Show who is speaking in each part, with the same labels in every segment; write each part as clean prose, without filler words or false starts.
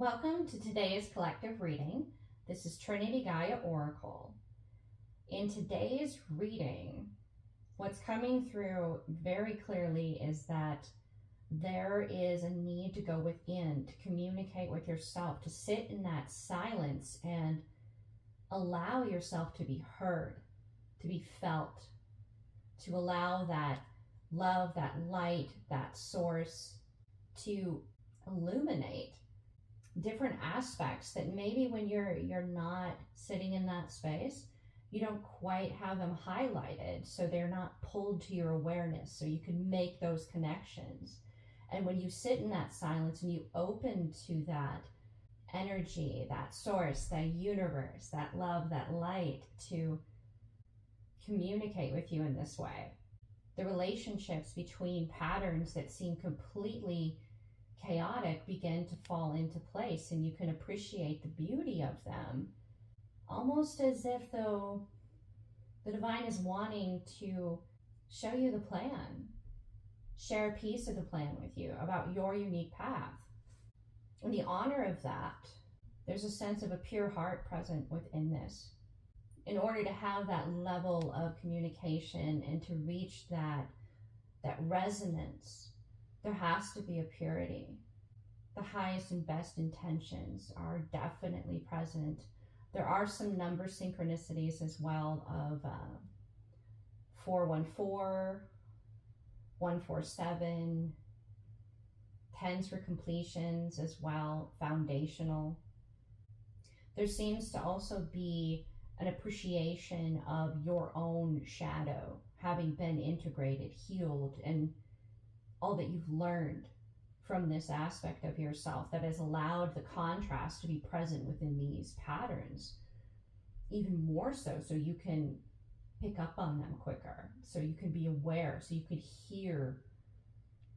Speaker 1: Welcome to today's collective reading. This is TrinityGaiaOracle. In today's reading, what's coming through very clearly is that there is a need to go within, to communicate with yourself, to sit in that silence and allow yourself to be heard, to be felt, to allow that love, that light, that source to illuminate different aspects that maybe when you're not sitting in that space, you don't quite have them highlighted, so they're not pulled to your awareness, so you can make those connections. And when you sit in that silence and you open to that energy, that source, that universe, that love, that light to communicate with you in this way, the relationships between patterns that seem completely chaotic begin to fall into place, and you can appreciate the beauty of them, almost as if though the divine is wanting to show you the plan, share a piece of the plan with you about your unique path. In the honor of that, there's a sense of a pure heart present within this. In order to have that level of communication and to reach that resonance, there has to be a purity. The highest and best intentions are definitely present. There are some number synchronicities as well of 414, 147, 10s for completions as well, foundational. There seems to also be an appreciation of your own shadow, having been integrated, healed, and all that you've learned from this aspect of yourself that has allowed the contrast to be present within these patterns, even more so you can pick up on them quicker, so you can be aware, so you could hear,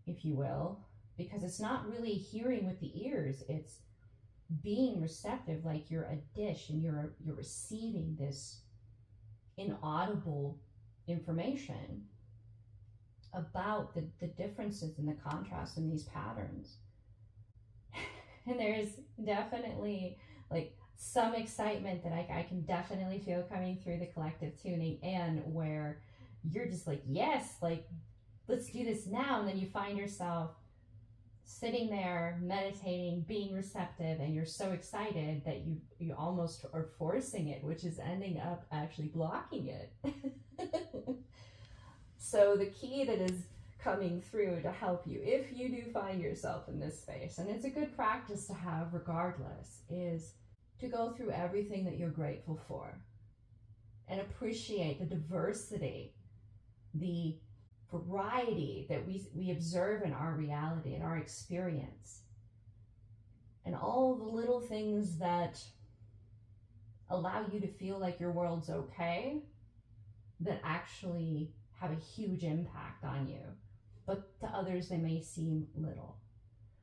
Speaker 1: if you will, because it's not really hearing with the ears, it's being receptive, like you're a dish and you're receiving this inaudible information about the differences and the contrast in these patterns. And there's definitely like some excitement that I can definitely feel coming through the collective tuning, and where you're just like, yes, like let's do this now. And then you find yourself sitting there meditating, being receptive, and you're so excited that you almost are forcing it, which is ending up actually blocking it. So the key that is coming through to help you, if you do find yourself in this space, and it's a good practice to have regardless, is to go through everything that you're grateful for and appreciate the diversity, the variety that we observe in our reality and our experience, and all the little things that allow you to feel like your world's okay, that actually have a huge impact on you, but to others they may seem little.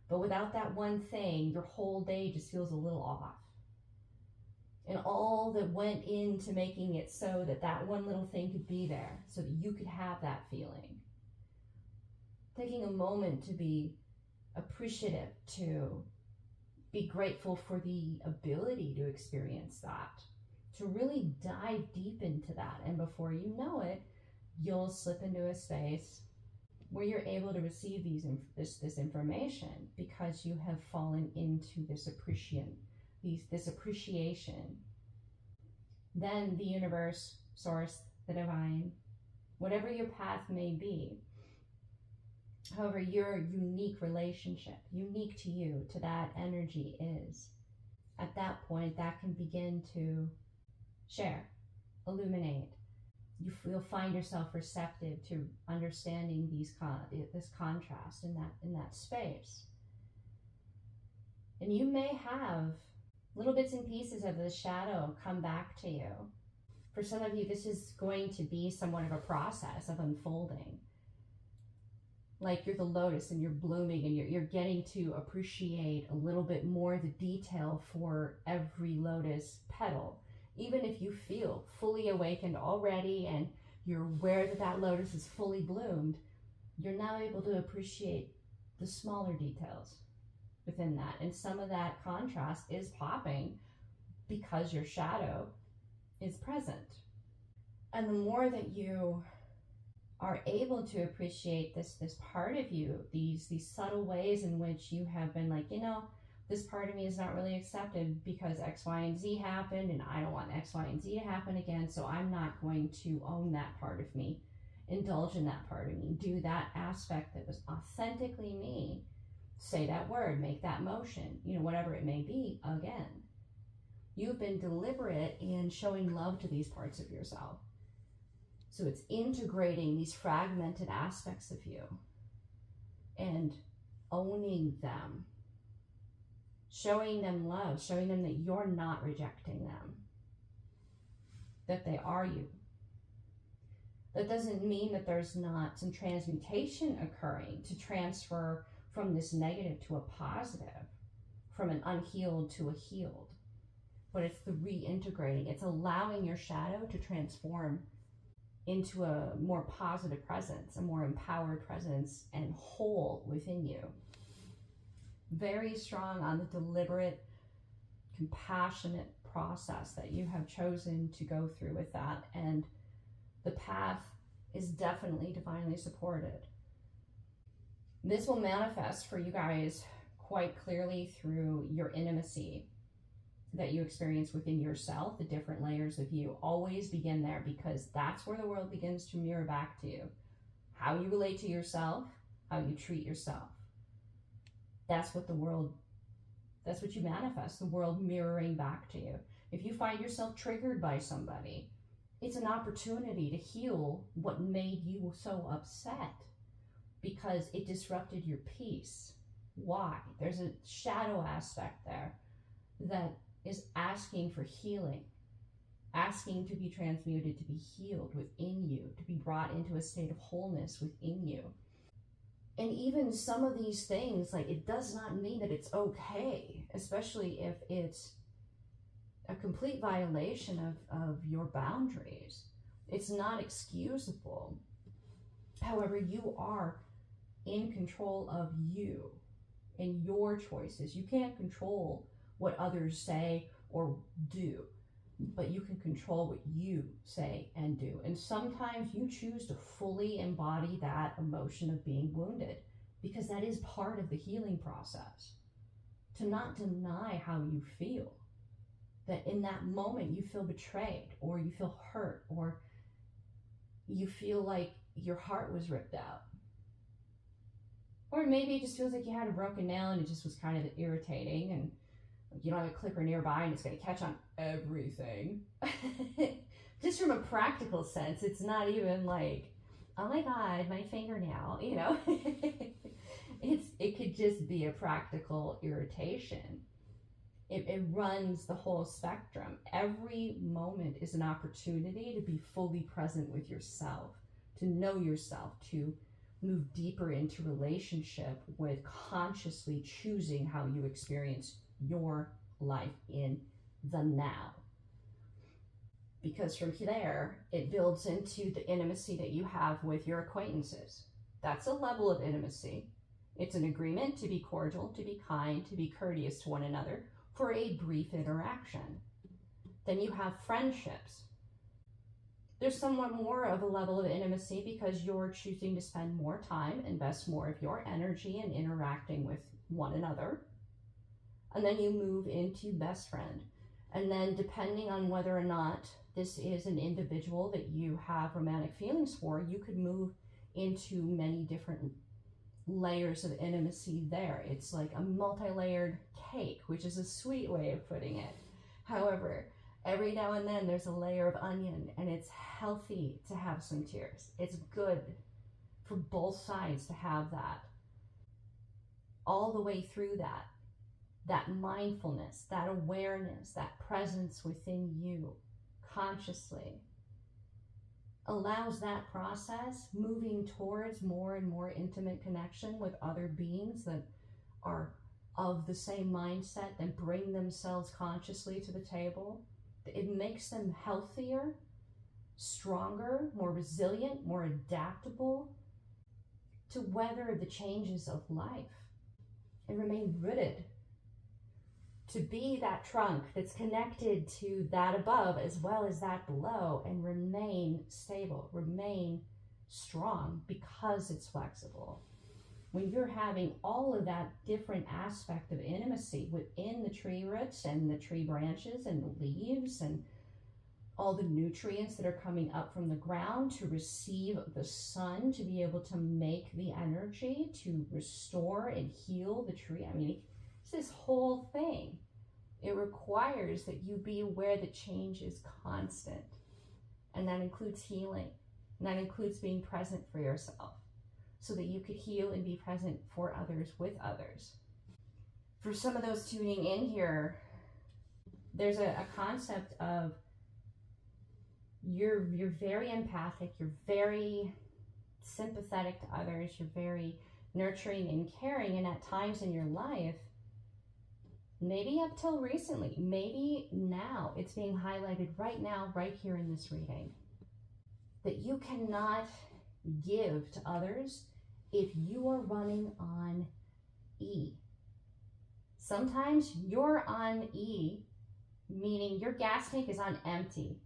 Speaker 1: But without that one thing, your whole day just feels a little off. And all that went into making it so that that one little thing could be there, so that you could have that feeling. Taking a moment to be appreciative, to be grateful for the ability to experience that, to really dive deep into that. And before you know it, you'll slip into a space where you're able to receive this information, because you have fallen into this appreciation. Then the universe, source, the divine, whatever your path may be, however your unique relationship, unique to you, to that energy is, at that point that can begin to share, illuminate. You'll find yourself receptive to understanding this contrast in that space. And you may have little bits and pieces of the shadow come back to you. For some of you, this is going to be somewhat of a process of unfolding. Like you're the lotus and you're blooming, and you're getting to appreciate a little bit more the detail for every lotus petal. Even if you feel fully awakened already and you're aware that lotus is fully bloomed, you're now able to appreciate the smaller details, within that. And some of that contrast is popping because your shadow is present. And the more that you are able to appreciate this part of you, these subtle ways in which you have been like, you know, this part of me is not really accepted because X, Y, and Z happened, and I don't want X, Y, and Z to happen again, so I'm not going to own that part of me, indulge in that part of me, do that aspect that was authentically me, say that word, make that motion, you know, whatever it may be, again. You've been deliberate in showing love to these parts of yourself. So it's integrating these fragmented aspects of you and owning them, showing them love, showing them that you're not rejecting them, that they are you. That doesn't mean that there's not some transmutation occurring to transfer from this negative to a positive, from an unhealed to a healed. But it's the reintegrating. It's allowing your shadow to transform into a more positive presence, a more empowered presence and whole within you. Very strong on the deliberate, compassionate process that you have chosen to go through with that. And the path is definitely divinely supported. This will manifest for you guys quite clearly through your intimacy that you experience within yourself. The different layers of you always begin there, because that's where the world begins to mirror back to you. How you relate to yourself, how you treat yourself. That's what you manifest, the world mirroring back to you. If you find yourself triggered by somebody, it's an opportunity to heal what made you so upset because it disrupted your peace. Why? There's a shadow aspect there that is asking for healing, asking to be transmuted, to be healed within you, to be brought into a state of wholeness within you. And even some of these things, like, it does not mean that it's okay, especially if it's a complete violation of your boundaries. It's not excusable. However, you are in control of you and your choices. You can't control what others say or do, but you can control what you say and do. And sometimes you choose to fully embody that emotion of being wounded, because that is part of the healing process. To not deny how you feel, that in that moment you feel betrayed, or you feel hurt, or you feel like your heart was ripped out. Or maybe it just feels like you had a broken nail and it just was kind of irritating, and you don't have a clipper nearby and it's going to catch on everything. Just from a practical sense, it's not even like, oh my God, my fingernail, you know. It could just be a practical irritation. It runs the whole spectrum. Every moment is an opportunity to be fully present with yourself, to know yourself, to move deeper into relationship with consciously choosing how you experience your life in the now. Because from there, it builds into the intimacy that you have with your acquaintances. That's a level of intimacy. It's an agreement to be cordial, to be kind, to be courteous to one another for a brief interaction. Then you have friendships. There's somewhat more of a level of intimacy because you're choosing to spend more time, invest more of your energy in interacting with one another. And then you move into best friend. And then depending on whether or not this is an individual that you have romantic feelings for, you could move into many different layers of intimacy there. It's like a multi-layered cake, which is a sweet way of putting it. However, every now and then there's a layer of onion, and it's healthy to have some tears. It's good for both sides to have that. All the way through that mindfulness, that awareness, that presence within you consciously allows that process moving towards more and more intimate connection with other beings that are of the same mindset and bring themselves consciously to the table. It makes them healthier, stronger, more resilient, more adaptable to weather the changes of life. and remain rooted. To be that trunk that's connected to that above as well as that below, and remain stable, remain strong, because it's flexible. When you're having all of that different aspect of intimacy within the tree roots and the tree branches and the leaves and all the nutrients that are coming up from the ground to receive the sun, to be able to make the energy to restore and heal the tree. I mean, it's this whole thing. It requires that you be aware that change is constant. And that includes healing. And that includes being present for yourself so that you could heal and be present for others with others. For some of those tuning in here, there's a concept of you're very empathic, you're very sympathetic to others, you're very nurturing and caring, and at times in your life, maybe up till recently, maybe now, it's being highlighted right now, right here in this reading, that you cannot give to others if you are running on E. Sometimes you're on E, meaning your gas tank is on empty.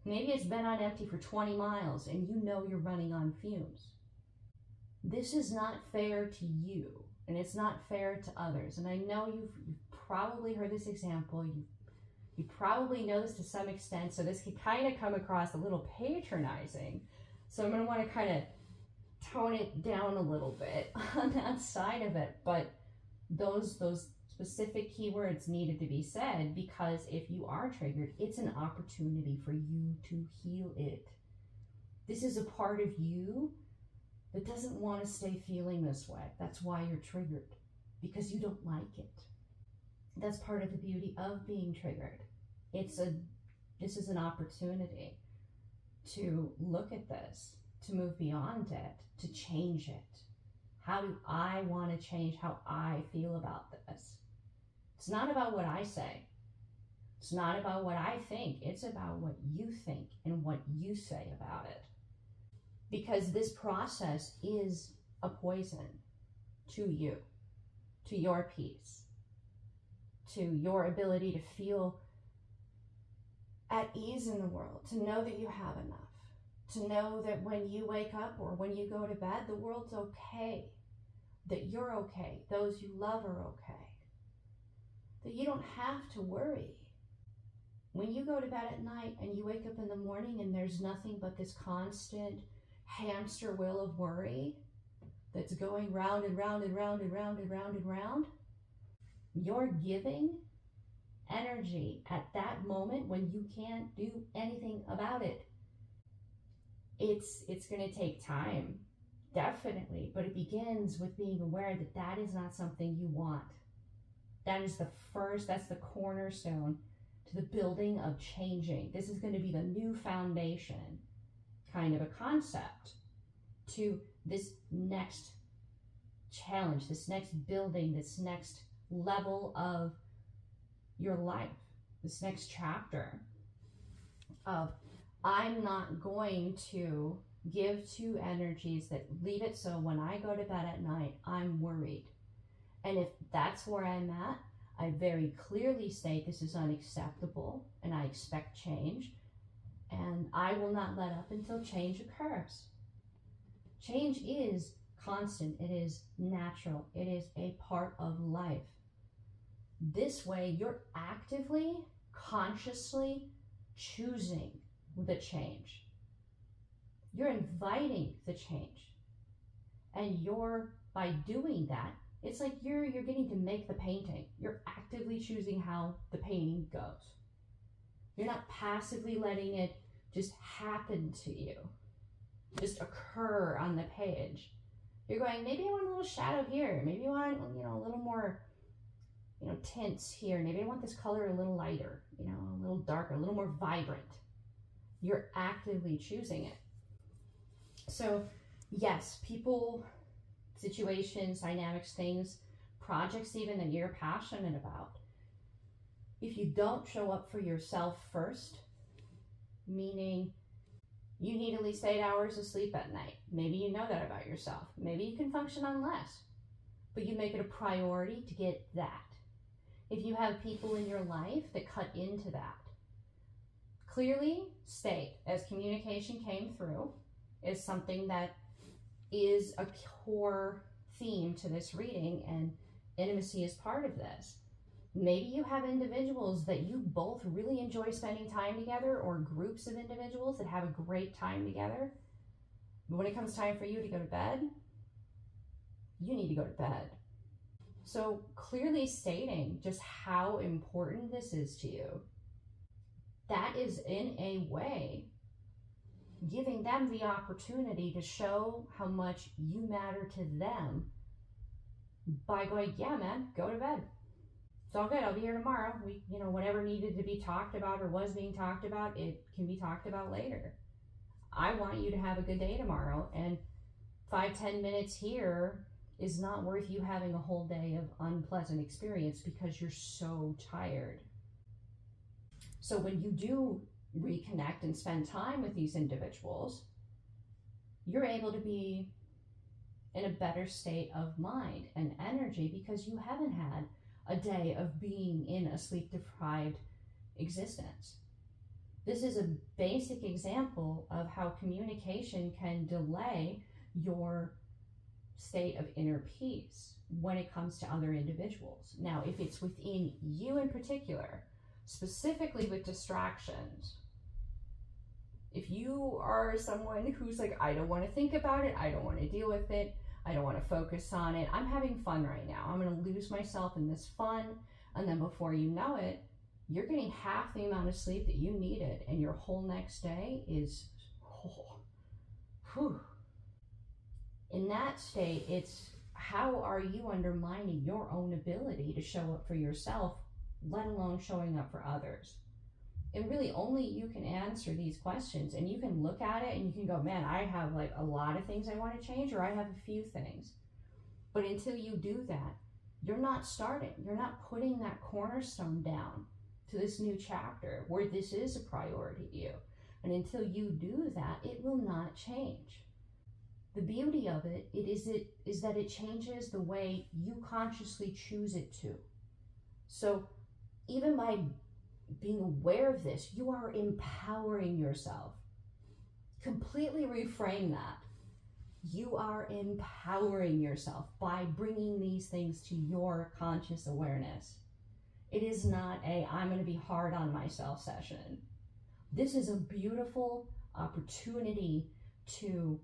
Speaker 1: Maybe it's been on empty for 20 miles and you know you're running on fumes. This is not fair to you, and it's not fair to others. And I know you've probably heard this example. You probably know this to some extent, so this can kind of come across a little patronizing. So I'm going to want to kind of tone it down a little bit on that side of it. But those specific keywords needed to be said, because if you are triggered, it's an opportunity for you to heal it. This is a part of you that doesn't want to stay feeling this way. That's why you're triggered, because you don't like it. That's part of the beauty of being triggered. This is an opportunity to look at this, to move beyond it, to change it. How do I want to change how I feel about this? It's not about what I say. It's not about what I think. It's about what you think and what you say about it. Because this process is a poison to you, to your peace, to your ability to feel at ease in the world, to know that you have enough, to know that when you wake up or when you go to bed, the world's okay, that you're okay, those you love are okay, that you don't have to worry. When you go to bed at night and you wake up in the morning and there's nothing but this constant hamster wheel of worry that's going round and round and round and round and round and round, you're giving energy at that moment when you can't do anything about it. It's going to take time, definitely, but it begins with being aware that that is not something you want. That is that's the cornerstone to the building of changing. This is going to be the new foundation kind of a concept to this next challenge, this next building, this next level of your life, this next chapter of I'm not going to give to energies that leave it so when I go to bed at night, I'm worried. And if that's where I'm at, I very clearly state this is unacceptable and I expect change. And I will not let up until change occurs. Change is constant. It is natural. It is a part of life. This way, you're actively, consciously choosing the change. You're inviting the change. And by doing that, it's like you're getting to make the painting. You're actively choosing how the painting goes. You're not passively letting it just happen to you, just occur on the page. You're going, maybe I want a little shadow here. Maybe I want, a little more, tints here. Maybe I want this color a little lighter, a little darker, a little more vibrant. You're actively choosing it. So yes, people, situations, dynamics, things, projects even that you're passionate about. If you don't show up for yourself first, meaning you need at least 8 hours of sleep at night. Maybe you know that about yourself. Maybe you can function on less. but you make it a priority to get that. If you have people in your life that cut into that, clearly state, as communication came through, is something that is a core theme to this reading, and intimacy is part of this. Maybe you have individuals that you both really enjoy spending time together, or groups of individuals that have a great time together. But when it comes time for you to go to bed, you need to go to bed. So clearly stating just how important this is to you, that is in a way giving them the opportunity to show how much you matter to them by going, yeah, man, go to bed. It's all good. I'll be here tomorrow. Whatever needed to be talked about or was being talked about, it can be talked about later. I want you to have a good day tomorrow, and 5-10 minutes here is not worth you having a whole day of unpleasant experience because you're so tired. So when you do reconnect and spend time with these individuals, you're able to be in a better state of mind and energy because you haven't had a day of being in a sleep-deprived existence. This is a basic example of how communication can delay your state of inner peace when it comes to other individuals. Now, if it's within you in particular, specifically with distractions, if you are someone who's like, I don't want to think about it, I don't want to deal with it, I don't want to focus on it, I'm having fun right now, I'm going to lose myself in this fun, and then before you know it, you're getting half the amount of sleep that you needed, and your whole next day is, in that state, it's how are you undermining your own ability to show up for yourself, let alone showing up for others? And really only you can answer these questions, and you can look at it and you can go, man, I have like a lot of things I want to change, or I have a few things. But until you do that, you're not starting, you're not putting that cornerstone down to this new chapter where this is a priority to you. And until you do that, it will not change. The beauty of it is that it changes the way you consciously choose it to. So even by being aware of this, you are empowering yourself. Completely reframe that. You are empowering yourself by bringing these things to your conscious awareness. It is not a, I'm going to be hard on myself session. This is a beautiful opportunity to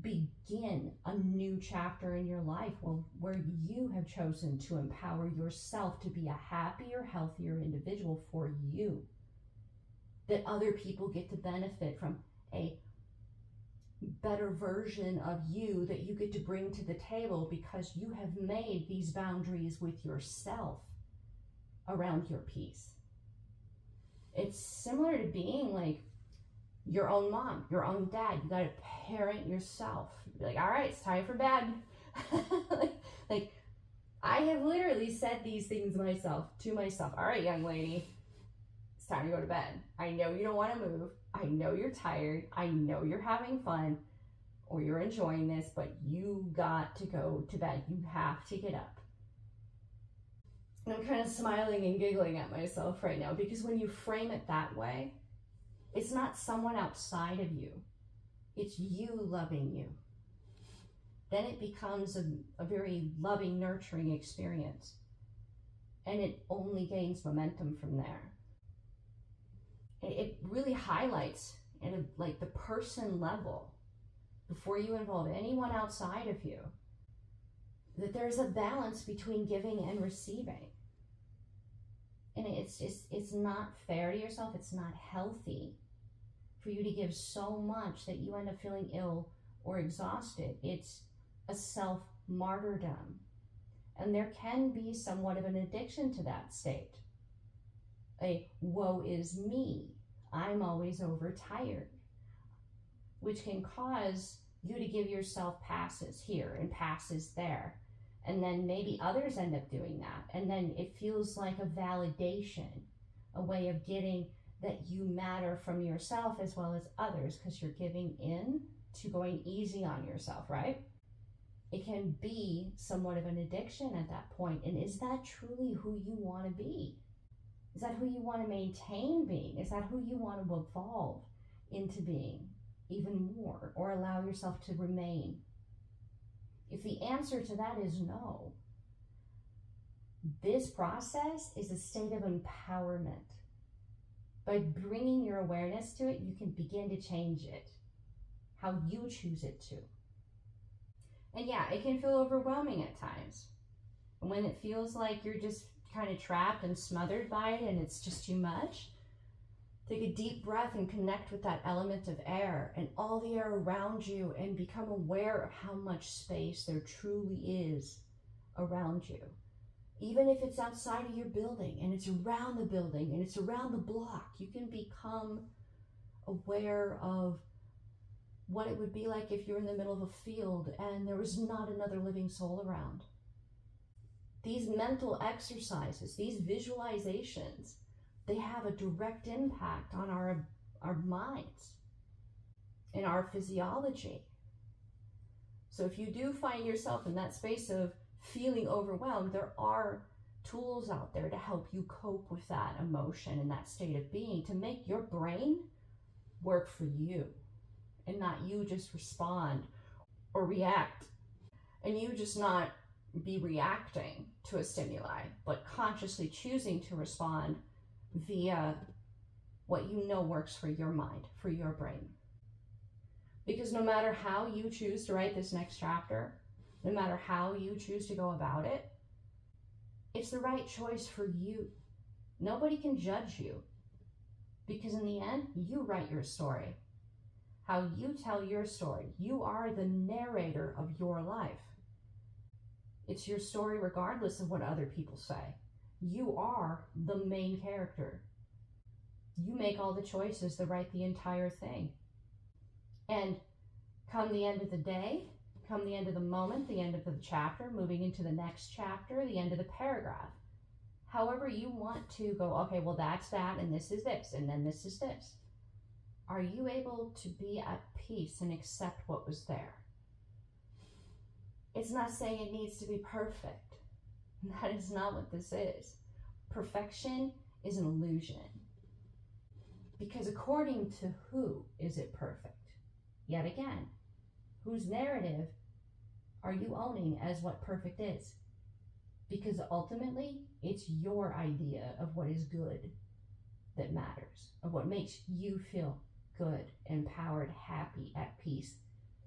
Speaker 1: begin a new chapter in your life where you have chosen to empower yourself to be a happier, healthier individual for you. That other people get to benefit from a better version of you that you get to bring to the table because you have made these boundaries with yourself around your peace. It's similar to being like your own mom, your own dad. You got to parent yourself. Be like, all right, it's time for bed. like I have literally said these things to myself. All right, young lady, it's time to go to bed. I know you don't want to move. I know you're tired. I know you're having fun or you're enjoying this, but you got to go to bed. You have to get up. And I'm kind of smiling and giggling at myself right now because when you frame it that way, it's not someone outside of you. It's you loving you. Then it becomes a very loving, nurturing experience. And it only gains momentum from there. It really highlights at like the person level, before you involve anyone outside of you, that there's a balance between giving and receiving. And it's not fair to yourself. It's not healthy for you to give so much that you end up feeling ill or exhausted. It's a self-martyrdom. And there can be somewhat of an addiction to that state. A woe is me, I'm always overtired, which can cause you to give yourself passes here and passes there. And then maybe others end up doing that. And then it feels like a validation, a way of getting that you matter from yourself as well as others because you're giving in to going easy on yourself, right? It can be somewhat of an addiction at that point. And is that truly who you want to be? Is that who you want to maintain being? Is that who you want to evolve into being even more, or allow yourself to remain? If the answer to that is no, this process is a state of empowerment. By bringing your awareness to it, you can begin to change it, how you choose it to. And yeah, it can feel overwhelming at times. And when it feels like you're just kind of trapped and smothered by it and it's just too much, take a deep breath and connect with that element of air and all the air around you, and become aware of how much space there truly is around you. Even if it's outside of your building and it's around the building and it's around the block, you can become aware of what it would be like if you're in the middle of a field and there was not another living soul around. These mental exercises, these visualizations, they have a direct impact on our minds and our physiology. So if you do find yourself in that space of feeling overwhelmed, there are tools out there to help you cope with that emotion and that state of being, to make your brain work for you and not you just respond or react, and you just not be reacting to a stimuli, but consciously choosing to respond via what you know works for your mind, for your brain. Because no matter how you choose to write this next chapter, no matter how you choose to go about it, it's the right choice for you. Nobody can judge you, because in the end, you write your story. How you tell your story. You are the narrator of your life. It's your story regardless of what other people say. You are the main character. You make all the choices that write the entire thing. And come the end of the day, come the end of the moment, the end of the chapter, moving into the next chapter, the end of the paragraph, however you want to go, okay, well, that's that, and this is this, and then this is this. Are you able to be at peace and accept what was there? It's not saying it needs to be perfect. That is not what this is. Perfection is an illusion. Because according to who is it perfect? Yet again, whose narrative are you owning as what perfect is? Because ultimately, it's your idea of what is good that matters, of what makes you feel good, empowered, happy, at peace,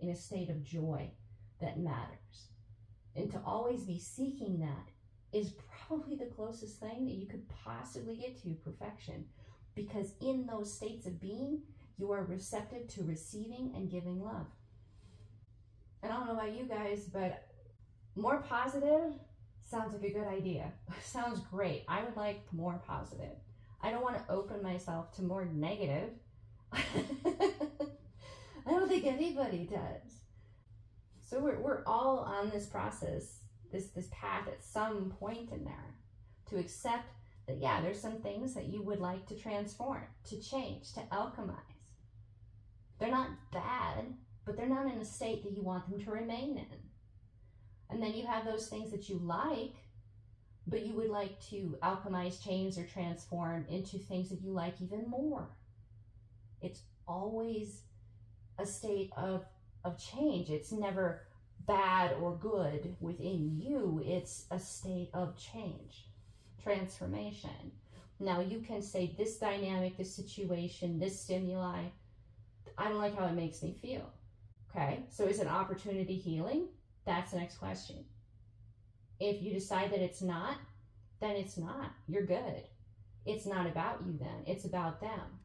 Speaker 1: in a state of joy that matters. And to always be seeking that is probably the closest thing that you could possibly get to perfection, because in those states of being, you are receptive to receiving and giving love. And I don't know about you guys, but more positive sounds like a good idea. Sounds great. I would like more positive. I don't want to open myself to more negative. I don't think anybody does. So we're all on this process, this path at some point in there, to accept that, yeah, there's some things that you would like to transform, to change, to alchemize. They're not bad, but they're not in a state that you want them to remain in. And then you have those things that you like, but you would like to alchemize, change, or transform into things that you like even more. It's always a state of change. It's never bad or good within you. It's a state of change, transformation. Now you can say, this dynamic, this situation, this stimuli, I don't like how it makes me feel. Okay, so is it opportunity healing? That's the next question. If you decide that it's not, then it's not. You're good. It's not about you then. It's about them.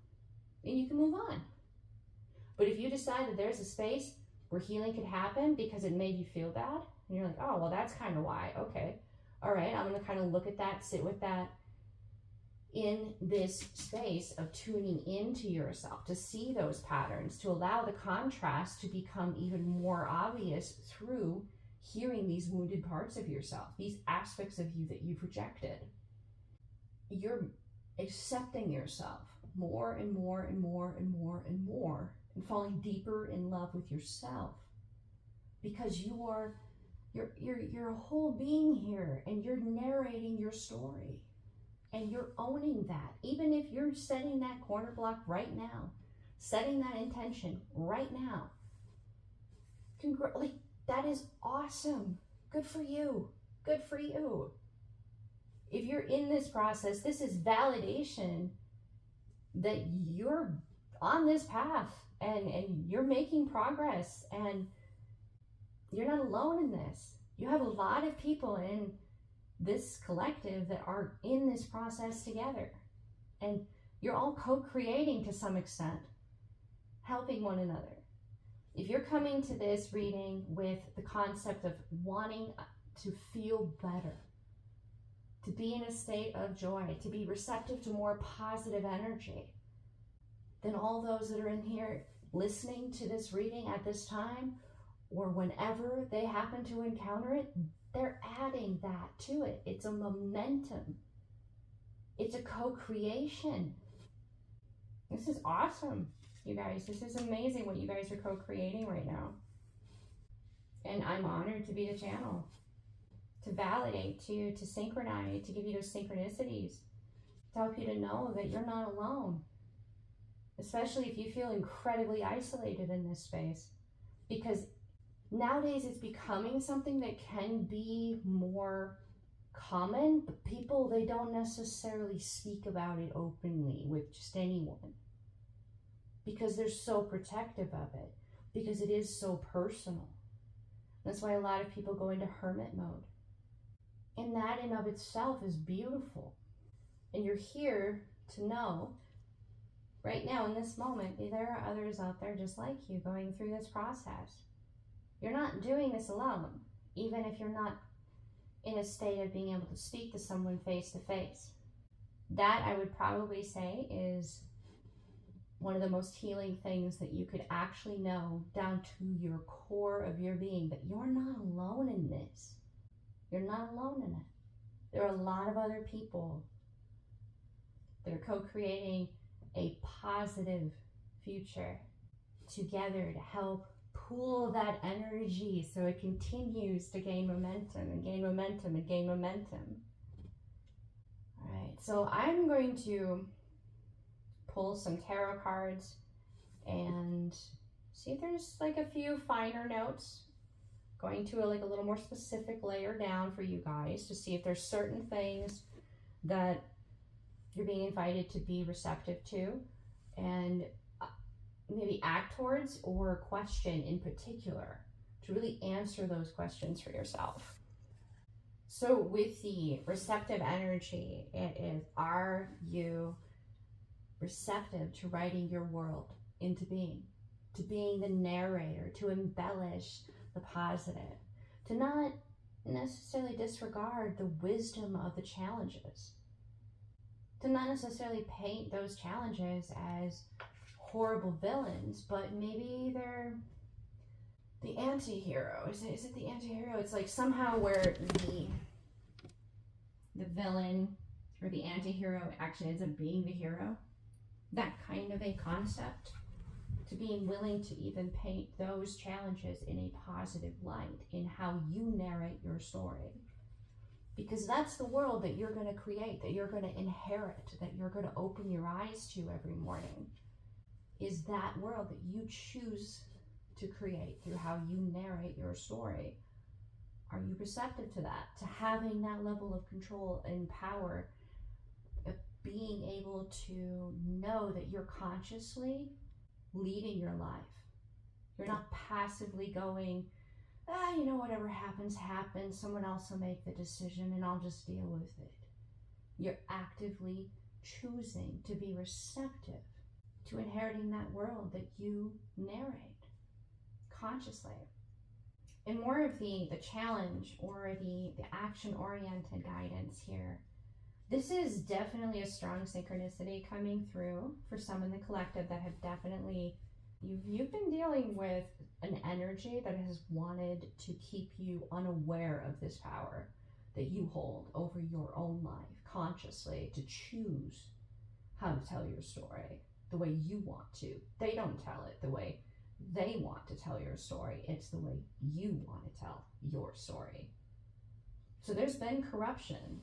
Speaker 1: And you can move on. But if you decide that there's a space where healing could happen because it made you feel bad, and you're like, oh, well, that's kind of why. Okay. All right, I'm going to kind of look at that, sit with that in this space of tuning into yourself, to see those patterns, to allow the contrast to become even more obvious through hearing these wounded parts of yourself, these aspects of you that you've rejected. You're accepting yourself more and more and more and more and more, and falling deeper in love with yourself, because you are You're a whole being here, and you're narrating your story, and you're owning that. Even if you're setting that corner block right now, setting that intention right now, like, that is awesome. Good for you. Good for you. If you're in this process, this is validation that you're on this path, and you're making progress, and you're not alone in this. You have a lot of people in this collective that are in this process together, and you're all co-creating to some extent, helping one another. If you're coming to this reading with the concept of wanting to feel better, to be in a state of joy, to be receptive to more positive energy, then all those that are in here listening to this reading at this time, or whenever they happen to encounter it, they're adding that to it. It's a momentum. It's a co-creation. This is awesome, you guys. This is amazing what you guys are co-creating right now. And I'm honored to be the channel, to validate, to synchronize, to give you those synchronicities, to help you to know that you're not alone, especially if you feel incredibly isolated in this space. Because nowadays it's becoming something that can be more common, but people, they don't necessarily speak about it openly with just anyone, because they're so protective of it, because it is so personal. That's why a lot of people go into hermit mode. And that in of itself is beautiful. And you're here to know right now in this moment, there are others out there just like you going through this process. You're not doing this alone, even if you're not in a state of being able to speak to someone face to face. That, I would probably say, is one of the most healing things that you could actually know down to your core of your being, that you're not alone in this. You're not alone in it. There are a lot of other people that are co-creating a positive future together to help pool that energy so it continues to gain momentum and gain momentum and gain momentum. All right, so I'm going to pull some tarot cards and see if there's like a few finer notes, going to a little more specific layer down for you guys to see if there's certain things that you're being invited to be receptive to and maybe act towards, or question in particular to really answer those questions for yourself. So with the receptive energy, it is, are you receptive to writing your world into being, to being the narrator, to embellish the positive, to not necessarily disregard the wisdom of the challenges, to not necessarily paint those challenges as horrible villains, but maybe they're the anti-hero. Is it the anti-hero? It's like somehow where the villain or the anti-hero actually ends up being the hero. That kind of a concept, to being willing to even paint those challenges in a positive light in how you narrate your story. Because that's the world that you're going to create, that you're going to inherit, that you're going to open your eyes to every morning, is that world that you choose to create through how you narrate your story. Are you receptive to that, to having that level of control and power, of being able to know that you're consciously leading your life? You're not passively going, whatever happens, happens. Someone else will make the decision and I'll just deal with it. You're actively choosing to be receptive to inheriting that world that you narrate consciously. And more of the challenge or the action-oriented guidance here. This is definitely a strong synchronicity coming through for some in the collective that have definitely, you've been dealing with an energy that has wanted to keep you unaware of this power that you hold over your own life consciously, to choose how to tell your story the way you want to. They don't tell it the way they want to tell your story. It's the way you want to tell your story. So there's been corruption.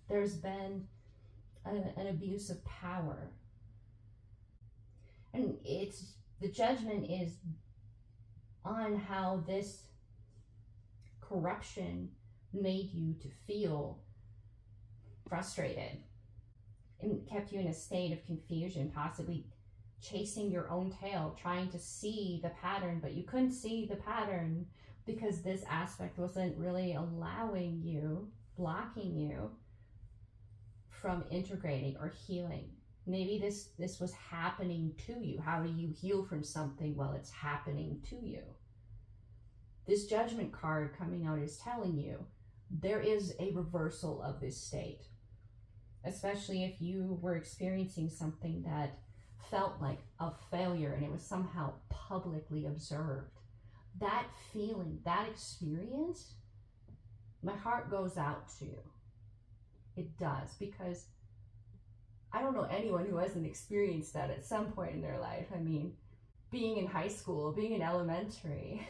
Speaker 1: There's been an abuse of power. And the judgment is on how this corruption made you to feel frustrated and kept you in a state of confusion, possibly chasing your own tail, trying to see the pattern, but you couldn't see the pattern because this aspect wasn't really allowing you, blocking you from integrating or healing. Maybe this was happening to you. How do you heal from something? Well, it's happening to you. This judgment card coming out is telling you there is a reversal of this state, especially if you were experiencing something that felt like a failure and it was somehow publicly observed. That feeling, that experience, my heart goes out to you. It does, because I don't know anyone who hasn't experienced that at some point in their life. I mean, being in high school, being in elementary,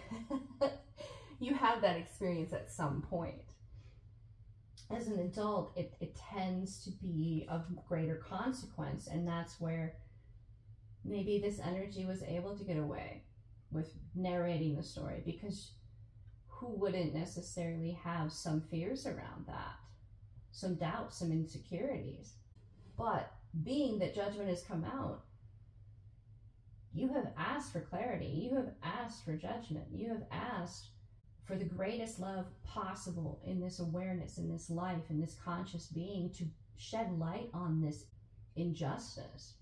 Speaker 1: you have that experience at some point. As an adult, it tends to be of greater consequence, and that's where maybe this energy was able to get away with narrating the story, because who wouldn't necessarily have some fears around that, some doubts, some insecurities? But being that judgment has come out, you have asked for clarity, you have asked for judgment, you have asked for the greatest love possible in this awareness, in this life, in this conscious being, to shed light on this injustice,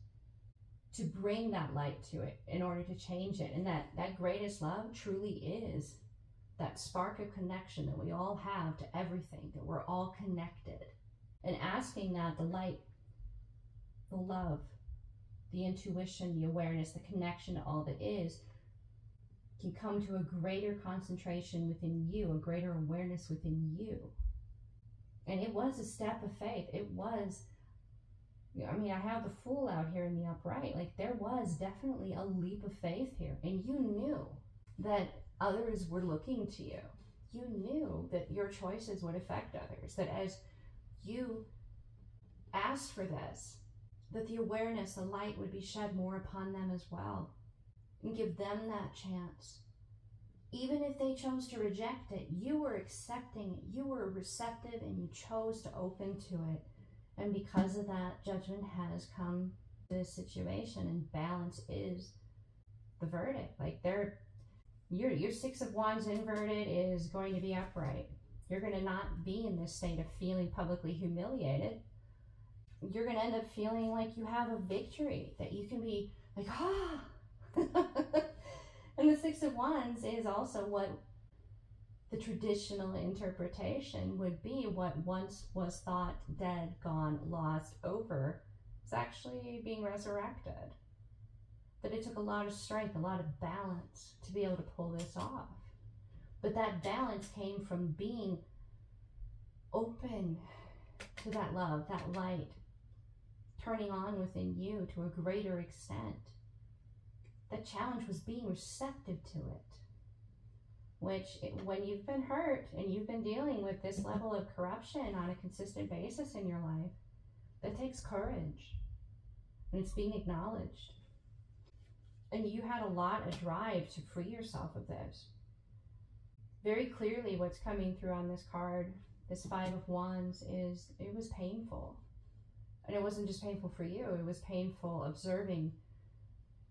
Speaker 1: to bring that light to it in order to change it. And that greatest love truly is that spark of connection that we all have to everything, that we're all connected. And asking that the light, the love, the intuition, the awareness, the connection to all that is, can come to a greater concentration within you, a greater awareness within you. And it was a step of faith. It was, I mean, I have the Fool out here in the upright. Like, there was definitely a leap of faith here. And you knew that others were looking to you. You knew that your choices would affect others, that as you asked for this, that the awareness, the light would be shed more upon them as well, and give them that chance. Even if they chose to reject it, you were accepting it, you were receptive, and you chose to open to it. And because of that, judgment has come to this situation, and balance is the verdict. Like, your Six of Wands inverted is going to be upright. You're going to not be in this state of feeling publicly humiliated. You're going to end up feeling like you have a victory, that you can be like, ah. And the Six of Wands is also what the traditional interpretation would be. What once was thought dead, gone, lost, over, is actually being resurrected. But it took a lot of strength, a lot of balance to be able to pull this off. But that balance came from being open to that love, that light, turning on within you to a greater extent. The challenge was being receptive to it, which, when you've been hurt and you've been dealing with this level of corruption on a consistent basis in your life, that takes courage, and it's being acknowledged. And you had a lot of drive to free yourself of this. Very clearly, what's coming through on this card, this Five of Wands, is it was painful. And it wasn't just painful for you, it was painful observing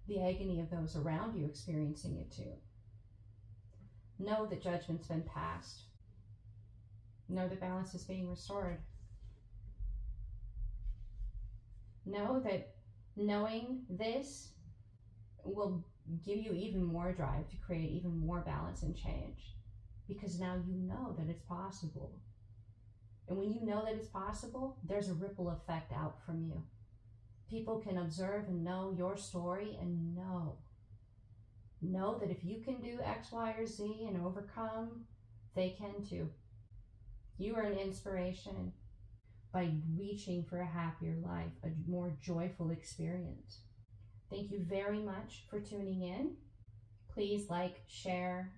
Speaker 1: the agony of those around you experiencing it too. Know that judgment's been passed. Know that balance is being restored. Know that knowing this will give you even more drive to create even more balance and change, because now you know that it's possible. And when you know that it's possible, there's a ripple effect out from you. People can observe and know your story and know that if you can do X, Y, or Z and overcome, they can too. You are an inspiration by reaching for a happier life, a more joyful experience. Thank you very much for tuning in. Please like, share,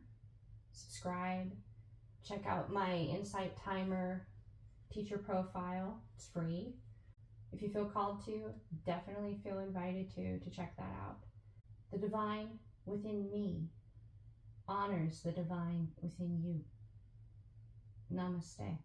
Speaker 1: subscribe. Check out my Insight Timer teacher profile. It's free. If you feel called to, definitely feel invited to check that out. The divine within me honors the divine within you. Namaste.